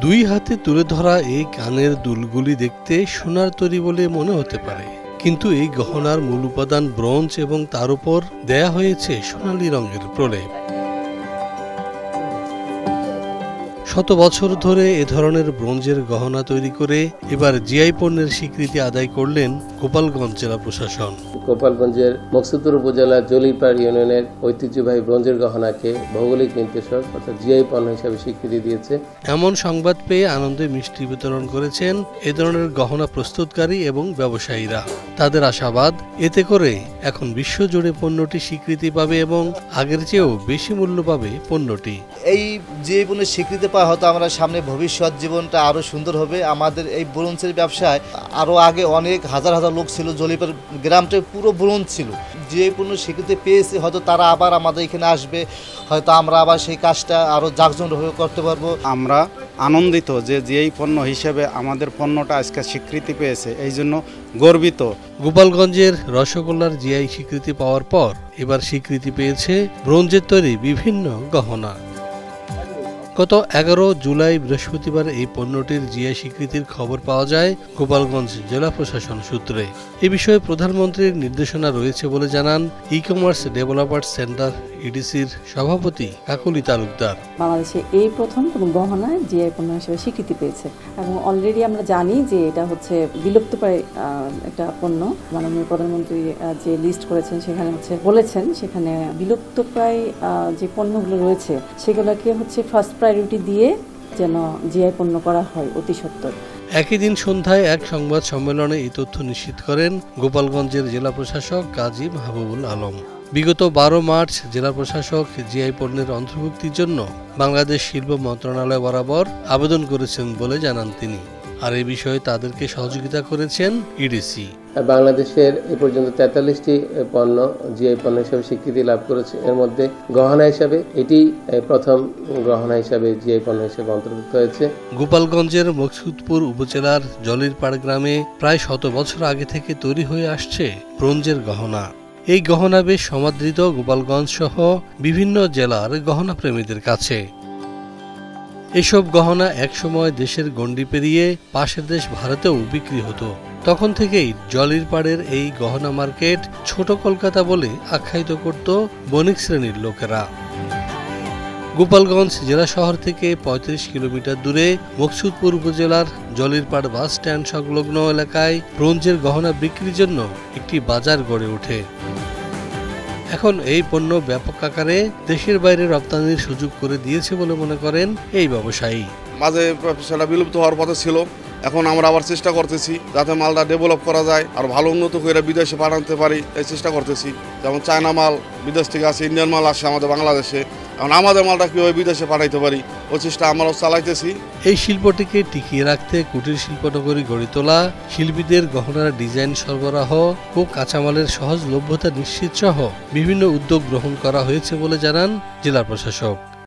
দুই হাতে তুলে ধরা এই কানের দুলগুলি দেখতে সোনার তৈরি বলে মনে হতে পারে, কিন্তু এই গহনার মূল উপাদান ব্রোঞ্জ এবং তার উপর দেয়া হয়েছে সোনালী রঙের প্রলেপ। শত বছর ধরে এ ধরনের ব্রোঞ্জের গহনা তৈরি করে এবার জিআই পণ্যের স্বীকৃতি আদায় করলেন গোপালগঞ্জ জেলা প্রশাসন। গোপালগঞ্জের মকসুদপুর উপজেলার জলিরপাড় ইউনিয়নের ঐতিহ্যবাহী ব্রোঞ্জের গহনাকে ভৌগোলিক নির্দেশক অর্থাৎ জিআই পণ্য হিসেবে স্বীকৃতি দিয়েছে। এমন সংবাদ পেয়ে আনন্দে মিষ্টি বিতরণ করেছেন এ ধরনের গহনা প্রস্তুতকারী এবং ব্যবসায়ীরা। তাদের আশাবাদ, এতে করে এখন বিশ্বজুড়ে পণ্যটি স্বীকৃতি পাবে এবং আগের চেয়েও বেশি মূল্য পাবে পণ্যটি। এই জিআই পণ্যের স্বীকৃতি পাওয়া হয়তো আমরা সামনে ভবিষ্যৎ জীবনটা আরো সুন্দর হবে। আমাদের এই ব্রোঞ্জের ব্যবসায় আরো আগে অনেক হাজার হাজার লোক ছিল, জলিপাড় গ্রামটা পুরো ব্রোঞ্জ ছিল। জিআই পণ্য স্বীকৃতি পেয়েছে, হয়তো তারা আবার আমাদের এখানে আসবে, হয়তো আমরা আবার সেই কাজটা আরো জাঁকজমকভাবে করতে পারবো। আমরা আনন্দিত যে জিআই পণ্য হিসেবে আমাদের পণ্যটা আজকে স্বীকৃতি পেয়েছে, এই জন্য গর্বিত। গোপালগঞ্জের রসগোল্লার জিআই স্বীকৃতি পাওয়ার পর এবার স্বীকৃতি পেয়েছে ব্রোঞ্জের তৈরি বিভিন্ন গহনা। গত 11 জুলাই বৃহস্পতিবার এই পণ্যটির জিআই স্বীকৃতির খবর পাওয়া যায় গোপালগঞ্জ জেলা প্রশাসন সূত্রে। এ বিষয়ে প্রধানমন্ত্রীর নির্দেশনা রয়েছে বলে জানান ই কমার্স ডেভেলপার্স সেন্টার ইডিসির সভাপতি কাকলি তালুকদার। বাংলাদেশে এই প্রথম কোনো গহনা জিআই পণ্য হিসেবে স্বীকৃতি পেয়েছে এবং অলরেডি আমরা জানি যে এটা হচ্ছে বিলুপ্তপ্রায় একটা পণ্য। মাননীয় প্রধানমন্ত্রী যে লিস্ট করেছেন সেখানে বলেছেন সেখানে বিলুপ্তপ্রায় যে পণ্যগুলো রয়েছে সেগুলোকে ফার্স্ট প্রায়োরিটি দিয়ে যেন জিআই পণ্য করা হয় অতি সত্বর। একই দিন সন্ধ্যায় এক সংবাদ সম্মেলনে এই তথ্য নিশ্চিত করেন গোপালগঞ্জের জেলা প্রশাসক কাজী মাহবুবুল আলম। বিগত 12 মার্চ জেলা প্রশাসক জিআই পণ্যের অন্তর্ভুক্তির জন্য বাংলাদেশ শিল্প মন্ত্রণালয় বরাবর আবেদন করেছেন বলে জানান তিনি। আর এই বিষয়ে তাদেরকে সহযোগিতা করেছেন ইডিসি। বাংলাদেশের এ পর্যন্ত 43টি পণ্য জিআই পণ্য হিসেবে স্বীকৃতি লাভ করেছে। এর মধ্যে গহনা হিসাবে এটি প্রথম গহনা হিসাবে জিআই পণ্য হিসেবে অন্তর্ভুক্ত হয়েছে। গোপালগঞ্জের মকসুদপুর উপজেলার জলিরপাড় গ্রামে প্রায় 100 বছর আগে থেকে তৈরি হয়ে আসছে ব্রোঞ্জের গহনা। এই গহনা বেশ সমাদৃত গোপালগঞ্জ সহ বিভিন্ন জেলার গহনা প্রেমীদের কাছে। এসব গহনা একসময় দেশের গণ্ডি পেরিয়ে পাশের দেশ ভারতেও বিক্রি হতো। তখন থেকেই জলিরপাড়ের এই গহনা মার্কেট ছোট কলকাতা বলে আখ্যায়িত করত বণিক শ্রেণীর লোকেরা। গোপালগঞ্জ জেলা শহর থেকে 35 কিলোমিটার দূরে মকসুদপুর উপজেলার জলিরপাড় বাস স্ট্যান্ড সংলগ্ন এলাকায় ব্রোঞ্জের গহনা বিক্রির জন্য একটি বাজার গড়ে ওঠে। এখন এই পণ্য ব্যাপক আকারে দেশের বাইরে রপ্তানির সুযোগ করে দিয়েছে বলে মনে করেন এই ব্যবসায়ী। মাঝে সেটা বিলুপ্ত হওয়ার পথে ছিল, এখন আমরা আবার চেষ্টা করতেছি যাতে মালটা ডেভেলপ করা যায় আর ভালো উন্নত করে বিদেশে পাঠাতে পারি, এই চেষ্টা করতেছি। যেমন চায়না মাল বিদেশ থেকে আসে, ইন্ডিয়ান মাল আসে আমাদের বাংলাদেশে, এখন আমাদের মালটা কীভাবে বিদেশে পাঠাইতে পারি ওই চেষ্টা আমরাও চালাইতেছি। এই শিল্পটিকে টিকিয়ে রাখতে কুটির শিল্পনগরী গড়ে তোলা, শিল্পীদের গহনার ডিজাইন সরবরাহ ও কাঁচামালের সহজলভ্যতা নিশ্চিত সহ বিভিন্ন উদ্যোগ গ্রহণ করা হয়েছে বলে জানান জেলা প্রশাসক।